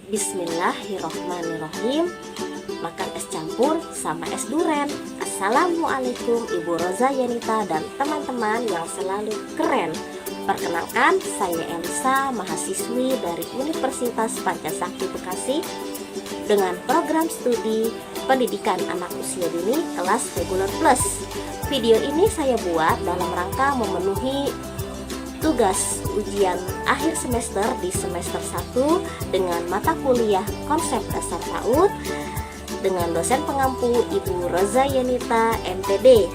Bismillahirrohmanirrohim. Makan es campur sama es duren. Assalamualaikum Ibu Roza Yenita dan teman-teman yang selalu keren. Perkenalkan, saya Elisa, mahasiswi dari Universitas Pancasakti Bekasi dengan program studi pendidikan anak usia dini kelas reguler plus. Video ini saya buat dalam rangka memenuhi tugas ujian akhir semester di semester 1 dengan mata kuliah konsep dasar PAUD dengan dosen pengampu Ibu Roza Yenita MPD.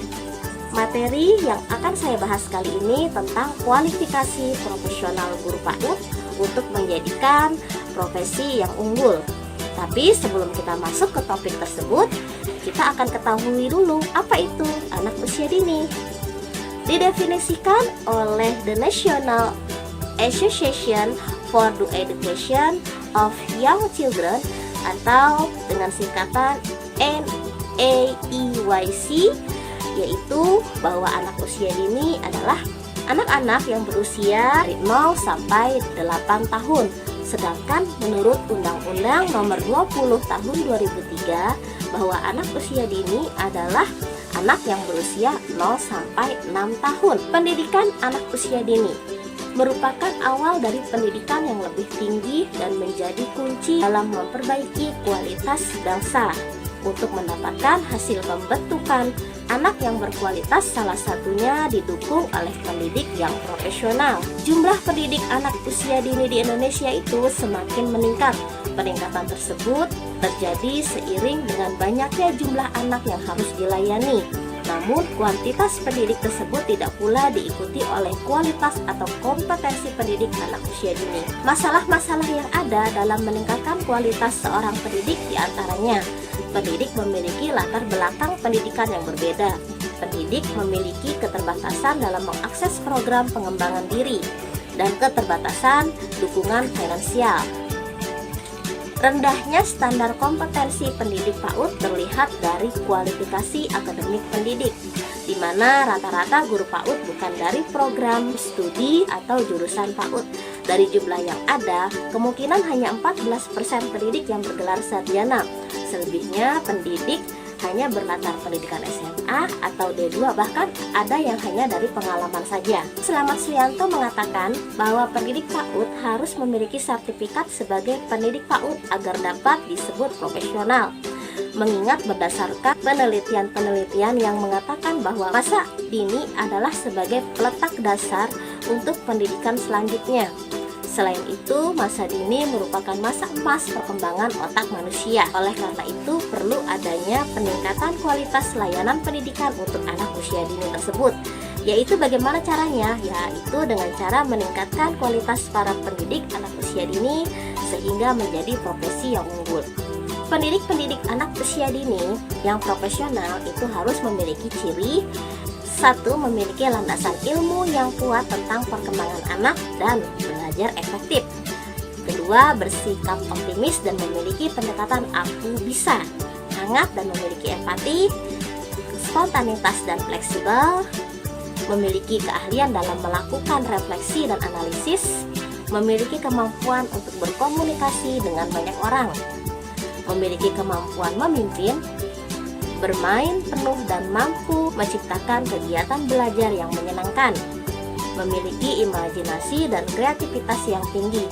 Materi yang akan saya bahas kali ini tentang kualifikasi profesional guru PAUD untuk menjadikan profesi yang unggul. Tapi sebelum kita masuk ke topik tersebut, kita akan ketahui dulu apa itu anak usia dini. Didefinisikan oleh the National Association for the Education of Young Children atau dengan singkatan NAEYC, yaitu bahwa anak usia dini adalah anak-anak yang berusia dari 0 sampai 8 tahun. Sedangkan menurut Undang-Undang Nomor 20 Tahun 2003 bahwa anak usia dini adalah anak yang berusia 0 sampai 6 tahun. Pendidikan anak usia dini merupakan awal dari pendidikan yang lebih tinggi dan menjadi kunci dalam memperbaiki kualitas bangsa. Untuk mendapatkan hasil pembentukan anak yang berkualitas, salah satunya didukung oleh pendidik yang profesional. Jumlah pendidik anak usia dini di Indonesia itu semakin meningkat. Peningkatan tersebut terjadi seiring dengan banyaknya jumlah anak yang harus dilayani. Namun, kuantitas pendidik tersebut tidak pula diikuti oleh kualitas atau kompetensi pendidik anak usia dini. Masalah-masalah yang ada dalam meningkatkan kualitas seorang pendidik diantaranya, pendidik memiliki latar belakang pendidikan yang berbeda. Pendidik memiliki keterbatasan dalam mengakses program pengembangan diri dan keterbatasan dukungan finansial. Rendahnya standar kompetensi pendidik PAUD terlihat dari kualifikasi akademik pendidik, di mana rata-rata guru PAUD bukan dari program studi atau jurusan PAUD. Dari jumlah yang ada, kemungkinan hanya 14% pendidik yang bergelar sarjana. Selebihnya pendidik hanya berlatar pendidikan SMA atau D2, bahkan ada yang hanya dari pengalaman saja. Selamat Suyanto mengatakan bahwa pendidik PAUD harus memiliki sertifikat sebagai pendidik PAUD agar dapat disebut profesional. Mengingat berdasarkan penelitian-penelitian yang mengatakan bahwa masa dini adalah sebagai peletak dasar untuk pendidikan selanjutnya. Selain itu, masa dini merupakan masa emas perkembangan otak manusia. Oleh karena itu, perlu adanya peningkatan kualitas layanan pendidikan untuk anak usia dini tersebut. Yaitu bagaimana caranya? Yaitu dengan cara meningkatkan kualitas para pendidik anak usia dini sehingga menjadi profesi yang unggul. Pendidik-pendidik anak usia dini yang profesional itu harus memiliki ciri: 1. Memiliki landasan ilmu yang kuat tentang perkembangan anak dan belajar efektif. 2. Bersikap optimis dan memiliki pendekatan aku bisa, hangat dan memiliki empati, spontanitas dan fleksibel, memiliki keahlian dalam melakukan refleksi dan analisis, memiliki kemampuan untuk berkomunikasi dengan banyak orang, memiliki kemampuan memimpin, bermain penuh dan mampu menciptakan kegiatan belajar yang menyenangkan, memiliki imajinasi dan kreativitas yang tinggi,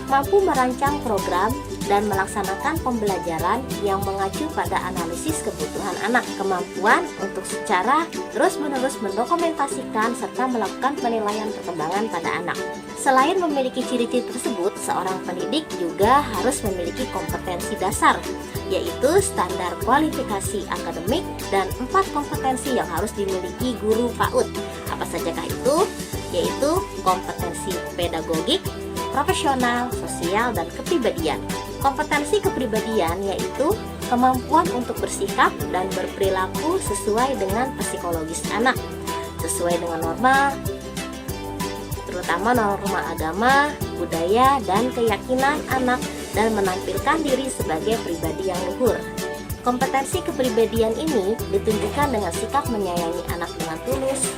mampu merancang program dan melaksanakan pembelajaran yang mengacu pada analisis kebutuhan anak, kemampuan untuk secara terus-menerus mendokumentasikan serta melakukan penilaian perkembangan pada anak. Selain memiliki ciri-ciri tersebut, seorang pendidik juga harus memiliki kompetensi dasar, yaitu standar kualifikasi akademik dan 4 kompetensi yang harus dimiliki guru PAUD. Apa sajakah itu? Yaitu kompetensi pedagogik, profesional, sosial, dan kepribadian. Kompetensi kepribadian yaitu kemampuan untuk bersikap dan berperilaku sesuai dengan psikologis anak, sesuai dengan norma, terutama norma agama, budaya, dan keyakinan anak, dan menampilkan diri sebagai pribadi yang luhur. Kompetensi kepribadian ini ditunjukkan dengan sikap menyayangi anak dengan tulus,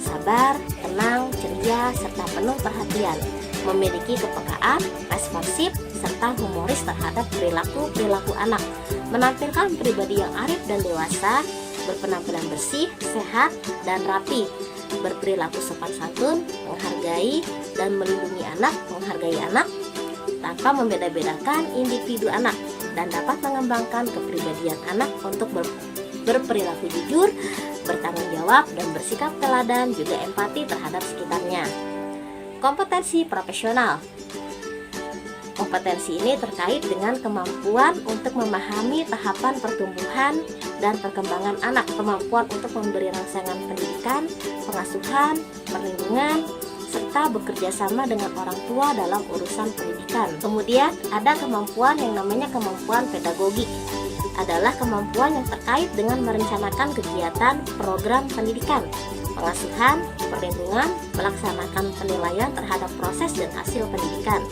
sabar, tenang, ceria, serta penuh perhatian, memiliki kepekaan, responsif, serta humoris terhadap perilaku anak, menampilkan pribadi yang arif dan dewasa, berpenampilan bersih, sehat, dan rapi, berperilaku sopan santun, menghargai dan melindungi anak, tanpa membeda-bedakan individu anak, dan dapat mengembangkan kepribadian anak untuk berperilaku jujur, bertanggung jawab, dan bersikap teladan, juga empati terhadap sekitarnya. Kompetensi profesional. Kompetensi ini terkait dengan kemampuan untuk memahami tahapan pertumbuhan dan perkembangan anak, kemampuan untuk memberi rangsangan pendidikan, pengasuhan, perlindungan, serta bekerja sama dengan orang tua dalam urusan pendidikan. Kemudian ada kemampuan yang namanya kemampuan pedagogik. Adalah kemampuan yang terkait dengan merencanakan kegiatan program pendidikan, pengasuhan, perlindungan, melaksanakan penilaian terhadap proses dan hasil pendidikan.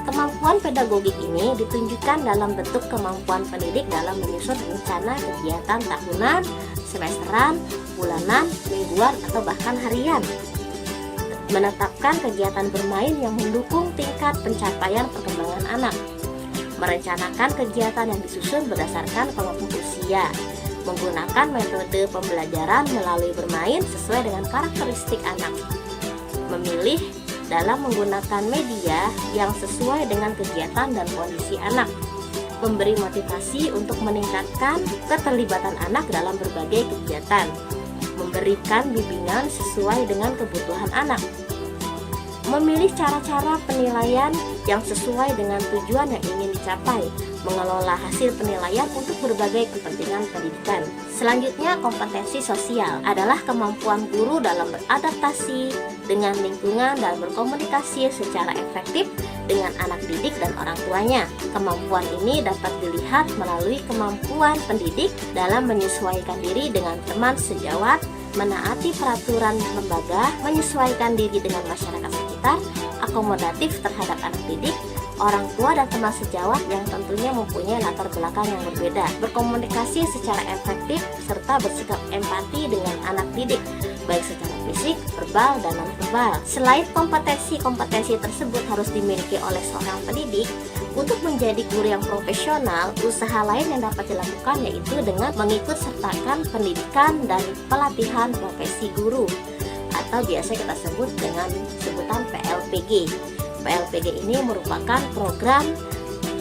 Kemampuan pedagogik ini ditunjukkan dalam bentuk kemampuan pendidik dalam menyusun rencana kegiatan tahunan, semesteran, bulanan, mingguan, atau bahkan harian. Menetapkan kegiatan bermain yang mendukung tingkat pencapaian perkembangan anak. Merencanakan kegiatan yang disusun berdasarkan kelompok usia. Menggunakan metode pembelajaran melalui bermain sesuai dengan karakteristik anak. Memilih dalam menggunakan media yang sesuai dengan kegiatan dan kondisi anak. Memberi motivasi untuk meningkatkan keterlibatan anak dalam berbagai kegiatan. Memberikan bimbingan sesuai dengan kebutuhan anak. Memilih cara-cara penilaian yang sesuai dengan tujuan yang ingin dicapai, mengelola hasil penilaian untuk berbagai kepentingan pendidikan. Selanjutnya, kompetensi sosial adalah kemampuan guru dalam beradaptasi dengan lingkungan dan berkomunikasi secara efektif dengan anak didik dan orang tuanya. Kemampuan ini dapat dilihat melalui kemampuan pendidik dalam menyesuaikan diri dengan teman sejawat, menaati peraturan lembaga, menyesuaikan diri dengan masyarakat sekitar, akomodatif terhadap anak didik, orang tua dan teman sejawat yang tentunya mempunyai latar belakang yang berbeda, berkomunikasi secara efektif, serta bersikap empati dengan anak didik, baik secara fisik, verbal, dan non-verbal. Selain kompetensi tersebut harus dimiliki oleh seorang pendidik, untuk menjadi guru yang profesional, usaha lain yang dapat dilakukan yaitu dengan mengikut sertakan pendidikan dan pelatihan profesi guru, atau biasa kita sebut dengan sebutan PLPG. PLPG ini merupakan program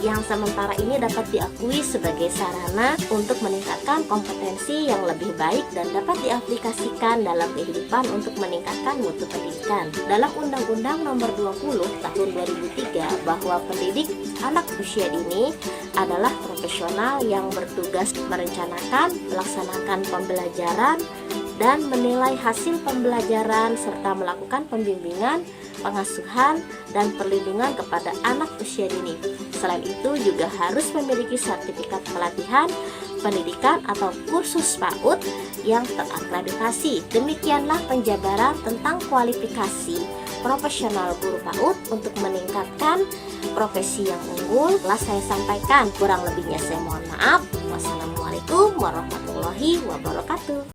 yang sementara ini dapat diakui sebagai sarana untuk meningkatkan kompetensi yang lebih baik dan dapat diaplikasikan dalam kehidupan untuk meningkatkan mutu pendidikan. Dalam Undang-Undang Nomor 20 Tahun 2003 bahwa pendidik anak usia dini adalah profesional yang bertugas merencanakan, melaksanakan pembelajaran, dan menilai hasil pembelajaran serta melakukan pembimbingan, pengasuhan, dan perlindungan kepada anak usia dini. Selain itu juga harus memiliki sertifikat pelatihan, pendidikan atau kursus PAUD yang terakreditasi. Demikianlah penjabaran tentang kualifikasi profesional guru PAUD untuk meningkatkan profesi yang unggul. Telah saya sampaikan, kurang lebihnya saya mohon maaf. Wassalamualaikum warahmatullahi wabarakatuh.